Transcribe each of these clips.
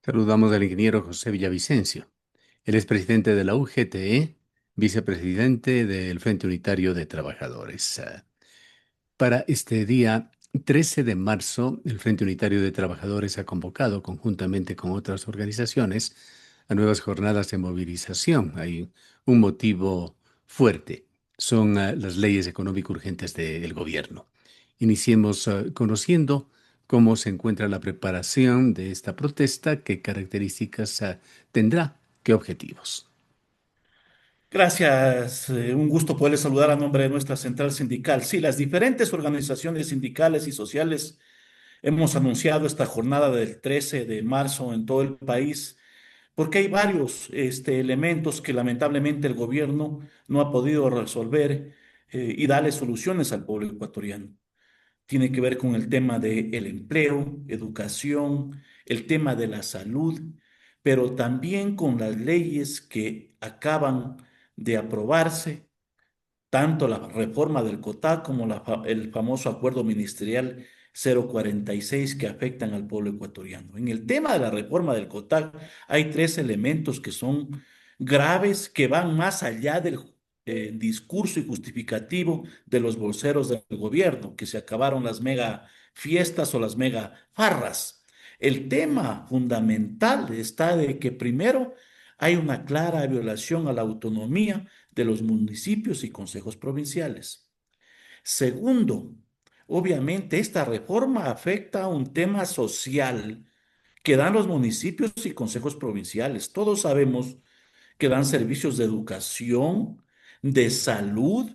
Saludamos al ingeniero José Villavicencio. Él es presidente de la UGTE, vicepresidente del Frente Unitario de Trabajadores. Para este día 13 de marzo, el Frente Unitario de Trabajadores ha convocado, conjuntamente con otras organizaciones, a nuevas jornadas de movilización. Hay un motivo fuerte. Son las leyes económico urgentes del gobierno. Iniciemos conociendo cómo se encuentra la preparación de esta protesta, qué características tendrá, qué objetivos. Gracias, un gusto poderles saludar a nombre de nuestra central sindical. Sí, las diferentes organizaciones sindicales y sociales hemos anunciado esta jornada del 13 de marzo en todo el país, porque hay varios elementos que lamentablemente el gobierno no ha podido resolver y darle soluciones al pueblo ecuatoriano. Tiene que ver con el tema del empleo, educación, el tema de la salud, pero también con las leyes que acaban de aprobarse, tanto la reforma del COTAC como el famoso acuerdo ministerial 046 que afectan al pueblo ecuatoriano. En el tema de la reforma del COTAC hay tres elementos que son graves, que van más allá del discurso y justificativo de los bolseros del gobierno, que se acabaron las mega fiestas o las mega farras. El tema fundamental está de que primero hay una clara violación a la autonomía de los municipios y consejos provinciales. Segundo, obviamente esta reforma afecta a un tema social que dan los municipios y consejos provinciales. Todos sabemos que dan servicios de educación, de salud.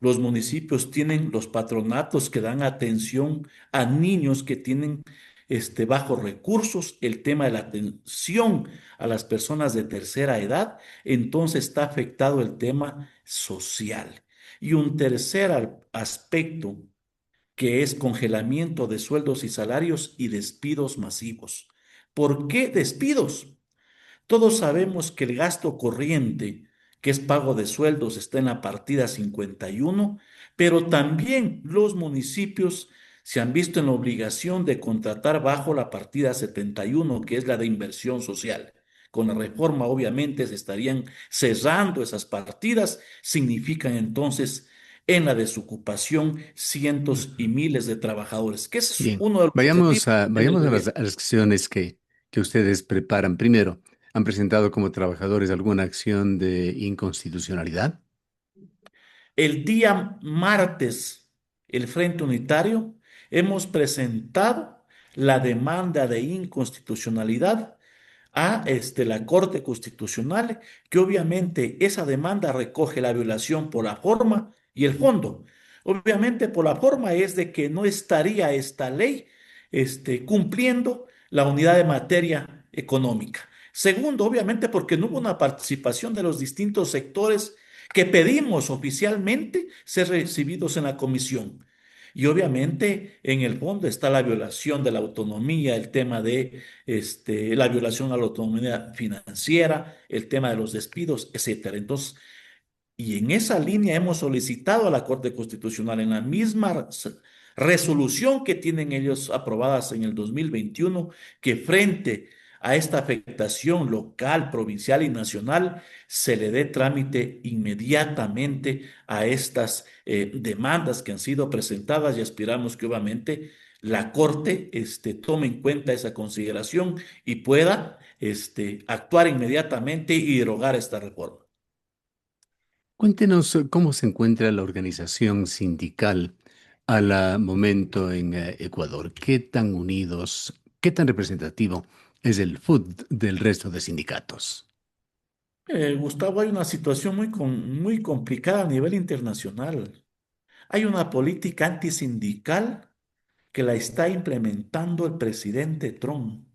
Los municipios tienen los patronatos que dan atención a niños que tienen bajos recursos, el tema de la atención a las personas de tercera edad, entonces está afectado el tema social. Y un tercer aspecto que es congelamiento de sueldos y salarios y despidos masivos. ¿Por qué despidos? Todos sabemos que el gasto corriente, que es pago de sueldos, está en la partida 51, pero también los municipios se han visto en la obligación de contratar bajo la partida 71, que es la de inversión social. Con la reforma, obviamente, se estarían cerrando esas partidas, significan entonces en la desocupación cientos y miles de trabajadores, que ese es Bien, uno de los objetivos del vayamos a gobierno. las acciones que ustedes preparan. Primero, ¿han presentado como trabajadores alguna acción de inconstitucionalidad? El día martes, el Frente Unitario, hemos presentado la demanda de inconstitucionalidad a la Corte Constitucional, que obviamente esa demanda recoge la violación por la forma y el fondo. Obviamente por la forma es de que no estaría esta ley cumpliendo la unidad de materia económica. Segundo, obviamente porque no hubo una participación de los distintos sectores que pedimos oficialmente ser recibidos en la comisión. Y obviamente en el fondo está la violación de la autonomía, el tema de la violación a la autonomía financiera, el tema de los despidos, etcétera. Entonces, y en esa línea hemos solicitado a la Corte Constitucional en la misma resolución que tienen ellos aprobadas en el 2021, que frente a esta afectación local, provincial y nacional, se le dé trámite inmediatamente a estas demandas que han sido presentadas y aspiramos que obviamente la Corte tome en cuenta esa consideración y pueda actuar inmediatamente y derogar esta reforma. Cuéntenos cómo se encuentra la organización sindical al momento en Ecuador. ¿Qué tan unidos, qué tan representativo es el FUT del resto de sindicatos? Gustavo, hay una situación muy complicada a nivel internacional. Hay una política antisindical que la está implementando el presidente Trump.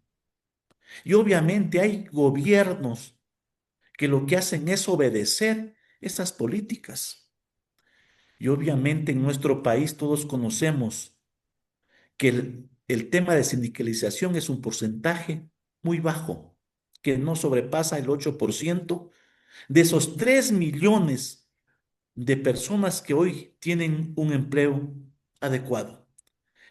Y obviamente hay gobiernos que lo que hacen es obedecer esas políticas. Y obviamente en nuestro país todos conocemos que el tema de sindicalización es un porcentaje muy bajo, que no sobrepasa el 8% de esos 3 millones de personas que hoy tienen un empleo adecuado.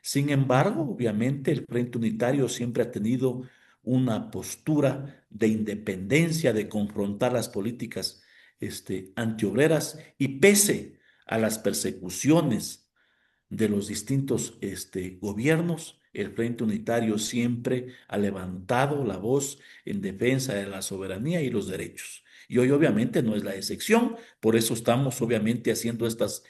Sin embargo, obviamente el Frente Unitario siempre ha tenido una postura de independencia, de confrontar las políticas antiobreras y pese a las persecuciones de los distintos gobiernos, el Frente Unitario siempre ha levantado la voz en defensa de la soberanía y los derechos. Y hoy obviamente no es la excepción, por eso estamos obviamente haciendo estas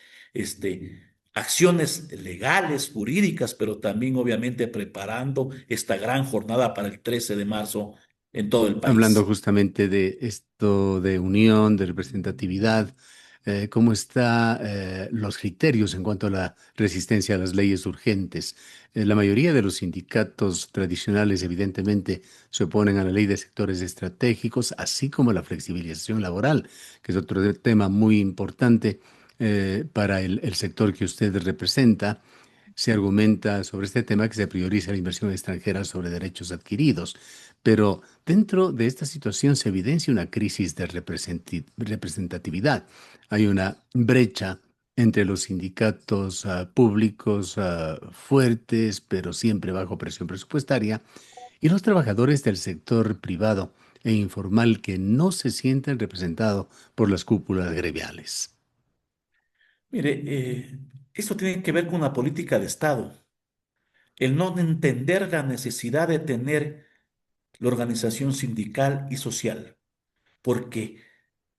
acciones legales, jurídicas, pero también obviamente preparando esta gran jornada para el 13 de marzo en todo el Hablando país. justamente de esto de unión, de representatividad, ¿cómo están los criterios en cuanto a la resistencia a las leyes urgentes? La mayoría de los sindicatos tradicionales, evidentemente, se oponen a la ley de sectores estratégicos, así como a la flexibilización laboral, que es otro tema muy importante para el sector que usted representa. Se argumenta sobre este tema que se prioriza la inversión extranjera sobre derechos adquiridos, pero dentro de esta situación se evidencia una crisis de representatividad. Hay una brecha entre los sindicatos públicos fuertes, pero siempre bajo presión presupuestaria, y los trabajadores del sector privado e informal que no se sienten representados por las cúpulas gremiales. Mire, esto tiene que ver con una política de Estado, el no entender la necesidad de tener la organización sindical y social, porque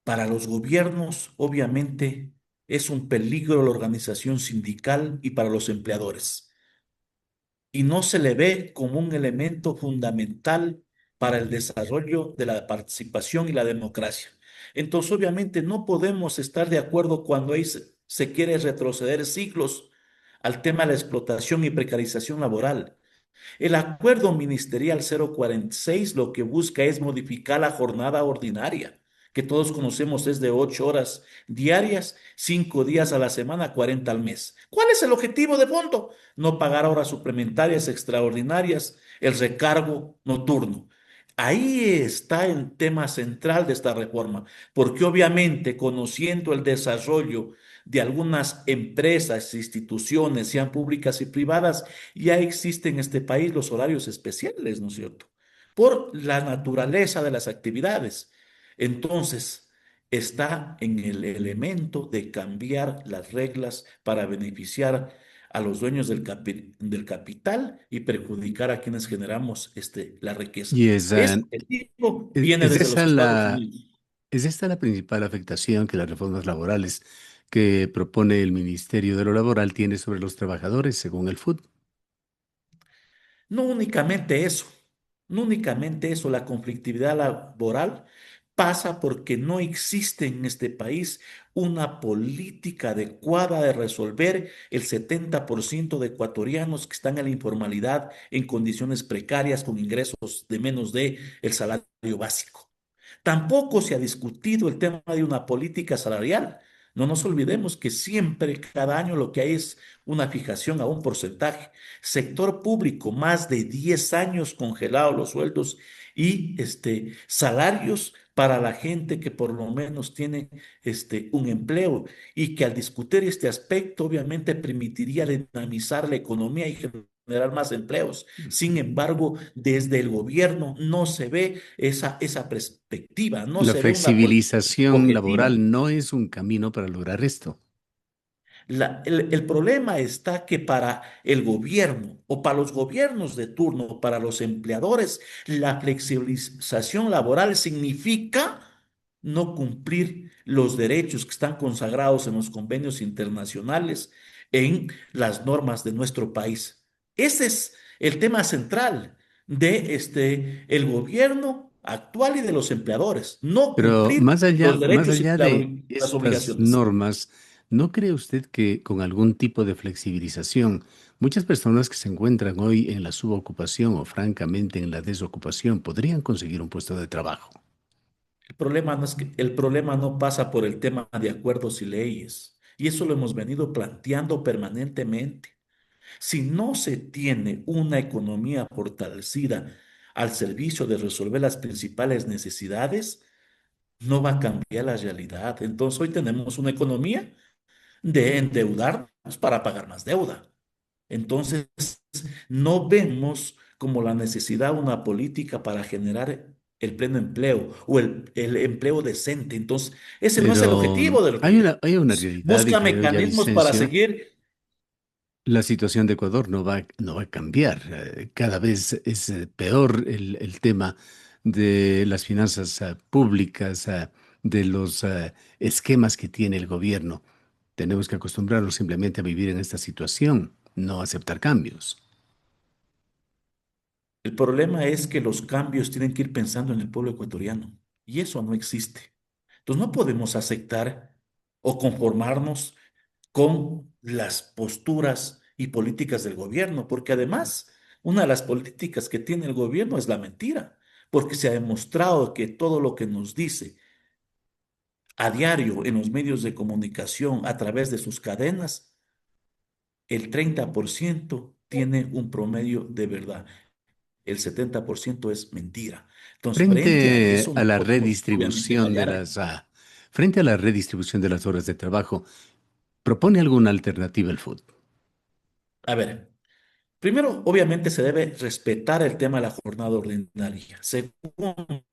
para los gobiernos obviamente es un peligro la organización sindical y para los empleadores, y no se le ve como un elemento fundamental para el desarrollo de la participación y la democracia. Entonces, obviamente, no podemos estar de acuerdo cuando ahí se quiere retroceder siglos al tema de la explotación y precarización laboral. El acuerdo ministerial 046 lo que busca es modificar la jornada ordinaria, que todos conocemos es de 8 horas diarias, 5 días a la semana, 40 al mes. ¿Cuál es el objetivo de fondo? No pagar horas suplementarias extraordinarias, el recargo nocturno. Ahí está el tema central de esta reforma, porque obviamente conociendo el desarrollo de algunas empresas, instituciones, sean públicas y privadas, ya existen en este país los horarios especiales, ¿no es cierto? Por la naturaleza de las actividades. Entonces, está en el elemento de cambiar las reglas para beneficiar a los dueños del capital y perjudicar a quienes generamos la riqueza. Y Ese objetivo es, viene es desde los esa Estados la, Unidos. ¿Es esta la principal afectación que las reformas laborales que propone el Ministerio de lo Laboral tiene sobre los trabajadores, según el FUT? No únicamente eso, no únicamente eso, la conflictividad laboral pasa porque no existe en este país una política adecuada de resolver el 70% de ecuatorianos que están en la informalidad en condiciones precarias con ingresos de menos de el salario básico. Tampoco se ha discutido el tema de una política salarial. No nos olvidemos que siempre, cada año, lo que hay es una fijación a un porcentaje. Sector público, más de 10 años congelados los sueldos y salarios para la gente que por lo menos tiene un empleo y que al discutir este aspecto obviamente permitiría dinamizar la economía y generar más empleos. Sin embargo, desde el gobierno no se ve esa perspectiva, no La se ve una política flexibilización objetiva. laboral no es un camino para lograr esto, El problema está que para el gobierno o para los gobiernos de turno o para los empleadores, la flexibilización laboral significa no cumplir los derechos que están consagrados en los convenios internacionales, en las normas de nuestro país. Ese es el tema central de el gobierno actual y de los empleadores, no pero cumplir los más derechos y allá de las estas obligaciones. normas, ¿no cree usted que con algún tipo de flexibilización, muchas personas que se encuentran hoy en la subocupación o francamente en la desocupación podrían conseguir un puesto de trabajo? El problema no pasa por el tema de acuerdos y leyes. Y eso lo hemos venido planteando permanentemente. Si no se tiene una economía fortalecida al servicio de resolver las principales necesidades, no va a cambiar la realidad. Entonces hoy tenemos una economía de endeudarnos para pagar más deuda. Entonces, no vemos como la necesidad de una política para generar el pleno empleo o el empleo decente. Entonces, ese no es el Pero objetivo del hay una gobierno. realidad, y Busca creo, ya mecanismos para Vicencio, seguir. la situación de Ecuador no va a cambiar. Cada vez es peor el tema de las finanzas públicas, de los esquemas que tiene el gobierno. Tenemos que acostumbrarnos simplemente a vivir en esta situación, no aceptar cambios. El problema es que los cambios tienen que ir pensando en el pueblo ecuatoriano y eso no existe. Entonces no podemos aceptar o conformarnos con las posturas y políticas del gobierno, porque además una de las políticas que tiene el gobierno es la mentira, porque se ha demostrado que todo lo que nos dice a diario en los medios de comunicación a través de sus cadenas, el 30% tiene un promedio de verdad, el 70% es mentira. Entonces, frente a Frente eso a no la podemos obviamente redistribución de callar. frente a la redistribución de las horas de trabajo, ¿propone alguna alternativa el FUT? A ver, primero, obviamente se debe respetar el tema de la jornada ordinaria. Segundo,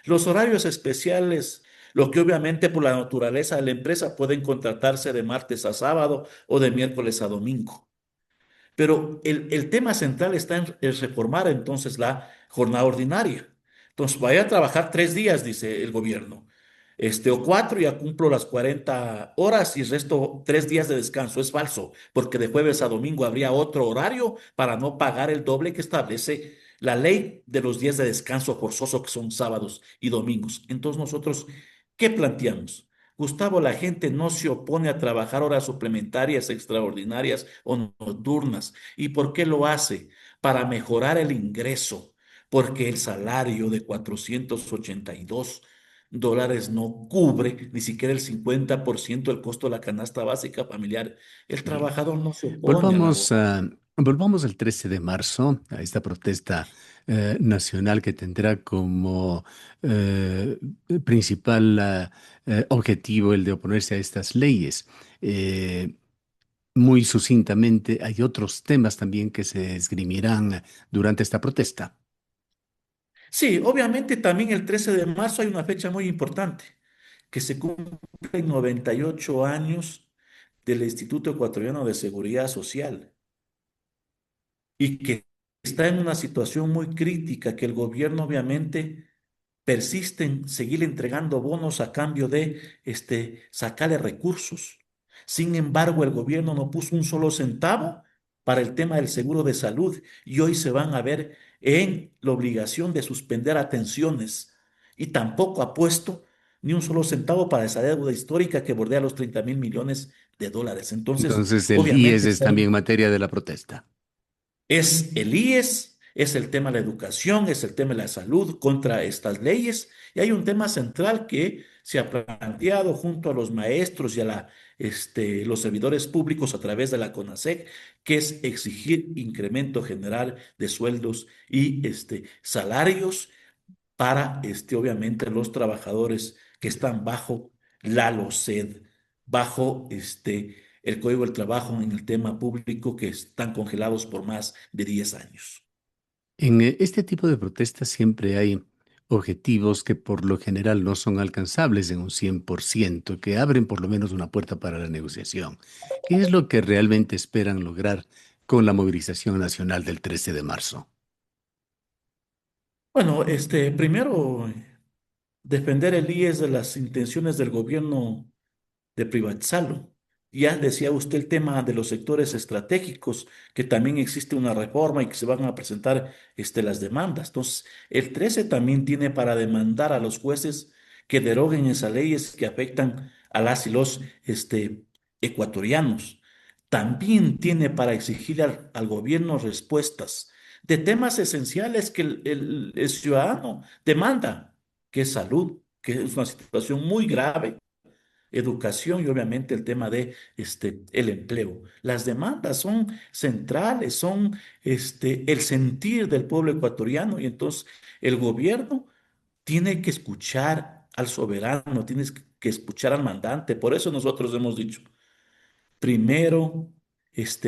los horarios especiales, lo que obviamente por la naturaleza de la empresa pueden contratarse de martes a sábado o de miércoles a domingo. Pero el tema central está en reformar entonces la jornada ordinaria. Entonces, vaya a trabajar 3 días, dice el gobierno. O 4, ya cumplo las 40 horas y resto 3 días de descanso. Es falso, porque de jueves a domingo habría otro horario para no pagar el doble que establece la ley de los días de descanso forzoso, que son sábados y domingos. Entonces, nosotros, ¿qué planteamos? Gustavo, la gente no se opone a trabajar horas suplementarias, extraordinarias o nocturnas. ¿Y por qué lo hace? Para mejorar el ingreso, porque el salario de $482 no cubre ni siquiera el 50% del costo de la canasta básica familiar. El Bien. trabajador no se opone a la voz. Volvamos al 13 de marzo, a esta protesta nacional que tendrá como eh, principal objetivo el de oponerse a estas leyes. Eh, Muy sucintamente, hay otros temas también que se esgrimirán durante esta protesta. Sí, obviamente también el 13 de marzo hay una fecha muy importante, que se cumplen 98 años del Instituto Ecuatoriano de Seguridad Social y que está en una situación muy crítica, que el gobierno obviamente persiste en seguir entregando bonos a cambio de sacarle recursos. Sin embargo, el gobierno no puso un solo centavo para el tema del seguro de salud y hoy se van a ver en la obligación de suspender atenciones y tampoco ha puesto ni un solo centavo para esa deuda histórica que bordea los 30.000 millones de dólares. Entonces, Entonces, el IES obviamente es también materia de la protesta. es el IES, es el tema de la educación, es el tema de la salud contra estas leyes. Y hay un tema central que se ha planteado junto a los maestros y a los servidores públicos a través de la CONASEC, que es exigir incremento general de sueldos y salarios para, obviamente, los trabajadores que están bajo la LOCED, bajo el Código del Trabajo en el tema público, que están congelados por más de 10 años. En este tipo de protestas siempre hay objetivos que por lo general no son alcanzables en un 100%, que abren por lo menos una puerta para la negociación. ¿Qué es lo que realmente esperan lograr con la movilización nacional del 13 de marzo? Bueno, primero, defender el IES de las intenciones del gobierno de privatizarlo. Ya decía usted el tema de los sectores estratégicos, que también existe una reforma y que se van a presentar las demandas. Entonces, el 13 también tiene para demandar a los jueces que deroguen esas leyes que afectan a las y los ecuatorianos. También tiene para exigir al gobierno respuestas de temas esenciales que el ciudadano demanda, que es salud, que es una situación muy grave, educación y obviamente el tema de el empleo. Las demandas son centrales, son el sentir del pueblo ecuatoriano y entonces el gobierno tiene que escuchar al soberano, tiene que escuchar al mandante. Por eso nosotros hemos dicho, primero,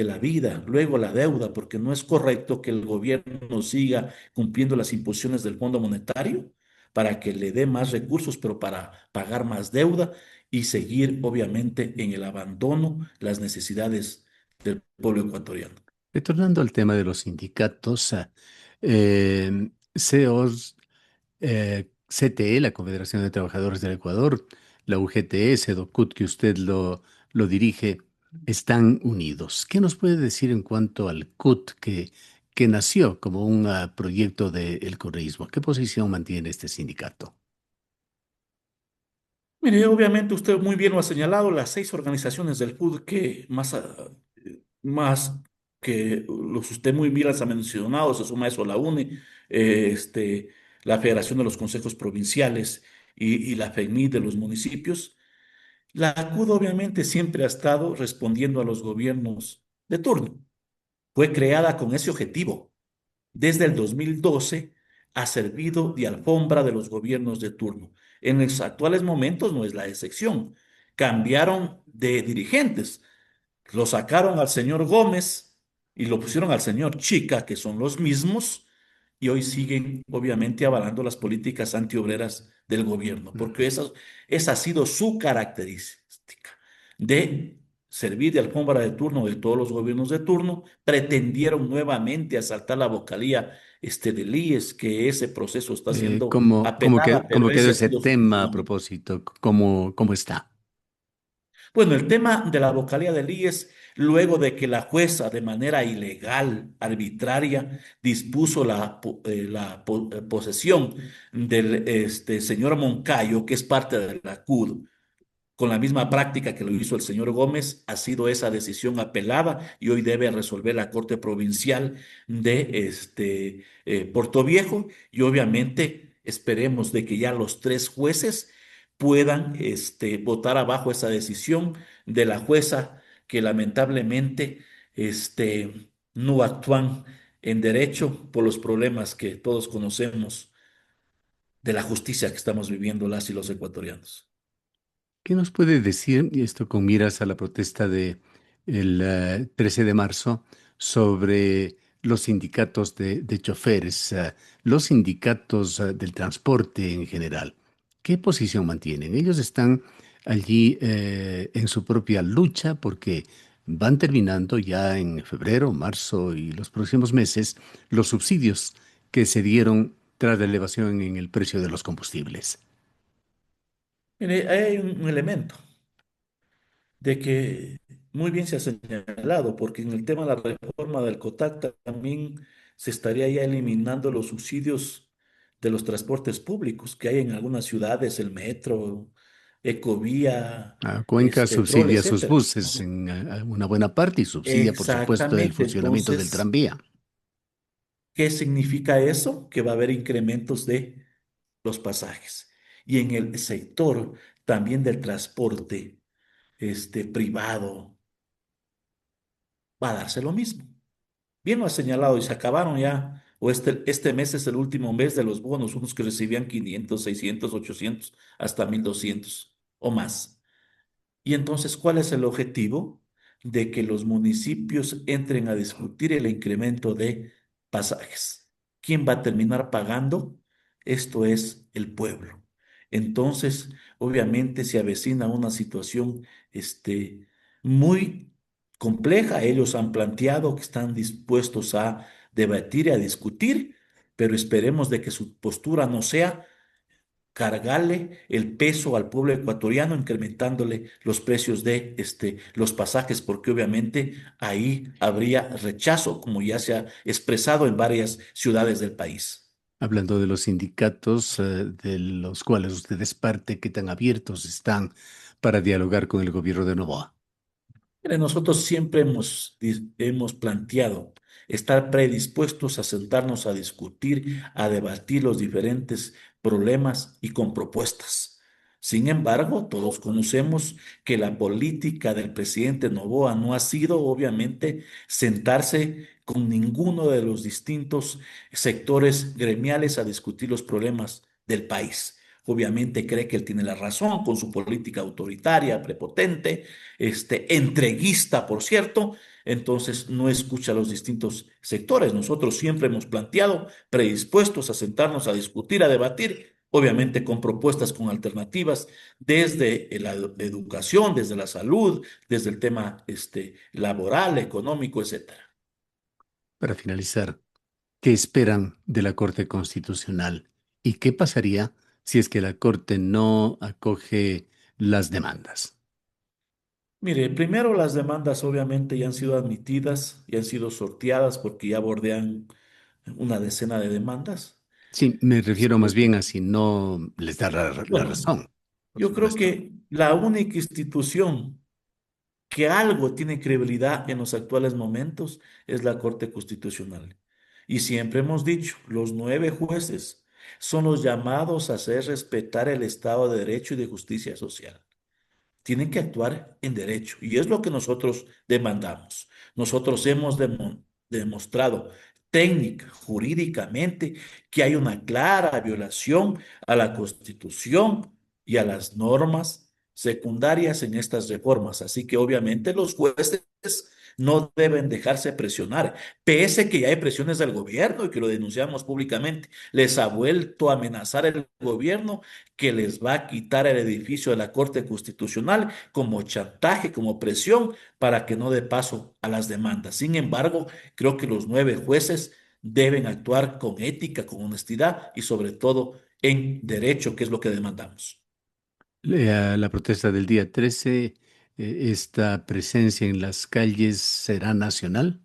la vida, luego la deuda, porque no es correcto que el gobierno siga cumpliendo las imposiciones del Fondo Monetario para que le dé más recursos, pero para pagar más deuda y seguir, obviamente, en el abandono las necesidades del pueblo ecuatoriano. Retornando al tema de los sindicatos, CEOs, CTE, la Confederación de Trabajadores del Ecuador, la UGT, SEDOCUT, que usted lo dirige, están unidos. ¿Qué nos puede decir en cuanto al CUT que nació como un proyecto del correísmo? ¿Qué posición mantiene este sindicato? Mire, obviamente usted muy bien lo ha señalado, las seis organizaciones del PUD que más que los usted muy bien las ha mencionado, se suma a eso la UNE, la Federación de los Consejos Provinciales y la FENI de los municipios. La CUD obviamente siempre ha estado respondiendo a los gobiernos de turno. Fue creada con ese objetivo. Desde el 2012 ha servido de alfombra de los gobiernos de turno. En los actuales momentos no es la excepción. Cambiaron de dirigentes. Lo sacaron al señor Gómez y lo pusieron al señor Chica, que son los mismos, y hoy siguen obviamente avalando las políticas antiobreras del gobierno, porque esa ha sido su característica de servir de alfombra de turno de todos los gobiernos de turno. Pretendieron nuevamente asaltar la vocalía del IES, que ese proceso está siendo apelada, ¿Cómo pero quedó ese ha ese sido su tema a función. propósito? ¿Cómo está? Bueno, el tema de la vocalía del IES, luego de que la jueza de manera ilegal, arbitraria, dispuso la posesión del señor Moncayo, que es parte de la CUD, con la misma práctica que lo hizo el señor Gómez, ha sido esa decisión apelada y hoy debe resolver la Corte Provincial de Puerto Viejo y obviamente esperemos de que ya los tres jueces puedan votar abajo esa decisión de la jueza que lamentablemente no actúan en derecho por los problemas que todos conocemos de la justicia que estamos viviendo las y los ecuatorianos. ¿Qué nos puede decir, y esto con miras a la protesta de el 13 de marzo, sobre los sindicatos de choferes, los sindicatos del transporte en general? ¿Qué posición mantienen? Ellos están allí en su propia lucha porque van terminando ya en febrero, marzo y los próximos meses los subsidios que se dieron tras la elevación en el precio de los combustibles. Mire, hay un elemento de que muy bien se ha señalado, porque en el tema de la reforma del COTAC también se estaría ya eliminando los subsidios de los transportes públicos que hay en algunas ciudades, el metro, Ecovía, Cuenca Petrol, subsidia sus etcétera. buses en una buena parte y subsidia, por supuesto, el Exactamente. funcionamiento del Entonces, tranvía. ¿qué significa eso? Que va a haber incrementos de los pasajes. Y en el sector también del transporte privado va a darse lo mismo. Bien lo ha señalado y se acabaron ya, o este mes es el último mes de los bonos, unos que recibían 500, 600, 800, hasta 1200 o más. Y entonces, ¿cuál es el objetivo? De que los municipios entren a discutir el incremento de pasajes. ¿Quién va a terminar pagando? Esto es el pueblo. Entonces, obviamente se avecina una situación muy compleja. Ellos han planteado que están dispuestos a debatir y a discutir, pero esperemos de que su postura no sea cargarle el peso al pueblo ecuatoriano, incrementándole los precios de los pasajes, porque obviamente ahí habría rechazo, como ya se ha expresado en varias ciudades del país. Hablando de los sindicatos de los cuales usted es parte, ¿qué tan abiertos están para dialogar con el gobierno de Novoa? Mire, nosotros siempre hemos planteado estar predispuestos a sentarnos a discutir, a debatir los diferentes problemas y con propuestas. Sin embargo, todos conocemos que la política del presidente Noboa no ha sido, obviamente, sentarse con ninguno de los distintos sectores gremiales a discutir los problemas del país. Obviamente cree que él tiene la razón con su política autoritaria, prepotente, entreguista, por cierto. entonces no escucha a los distintos sectores. Nosotros siempre hemos planteado, predispuestos a sentarnos a discutir, a debatir, obviamente con propuestas, con alternativas, desde la educación, desde la salud, desde el tema laboral, económico, etcétera. Para finalizar, ¿qué esperan de la Corte Constitucional? ¿Y qué pasaría si es que la Corte no acoge las demandas? Mire, primero las demandas obviamente ya han sido admitidas y han sido sorteadas porque ya bordean una decena de demandas. Sí, me refiero más bien Sí. a si no les da la Bueno, razón, por yo creo supuesto. que la única institución que algo tiene credibilidad en los actuales momentos es la Corte Constitucional. Y siempre hemos dicho, los 9 jueces son los llamados a hacer respetar el Estado de Derecho y de justicia social. Tienen que actuar en derecho y es lo que nosotros demandamos. Nosotros hemos demostrado técnica, jurídicamente, que hay una clara violación a la Constitución y a las normas secundarias en estas reformas. Así que obviamente los jueces no deben dejarse presionar, pese que ya hay presiones del gobierno y que lo denunciamos públicamente. Les ha vuelto a amenazar el gobierno que les va a quitar el edificio de la Corte Constitucional como chantaje, como presión, para que no dé paso a las demandas. Sin embargo, creo que los 9 jueces deben actuar con ética, con honestidad y sobre todo en derecho, que es lo que demandamos. La protesta del día 13, esta presencia en las calles será nacional.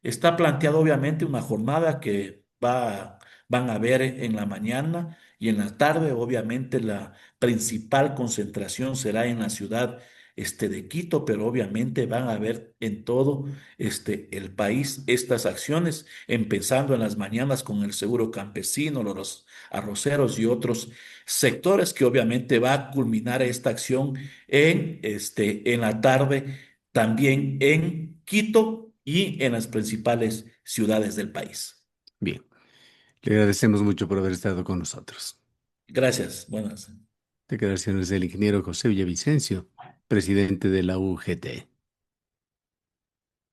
Está planteado obviamente una jornada que van a ver en la mañana y en la tarde. Obviamente la principal concentración será en la ciudad de Quito, pero obviamente van a ver en todo el país estas acciones, empezando en las mañanas con el seguro campesino, los arroceros y otros sectores que obviamente va a culminar esta acción en la tarde también en Quito y en las principales ciudades del país. Bien, le agradecemos mucho por haber estado con nosotros. Gracias. Buenas. Declaraciones del ingeniero José Villavicencio, presidente de la UGT.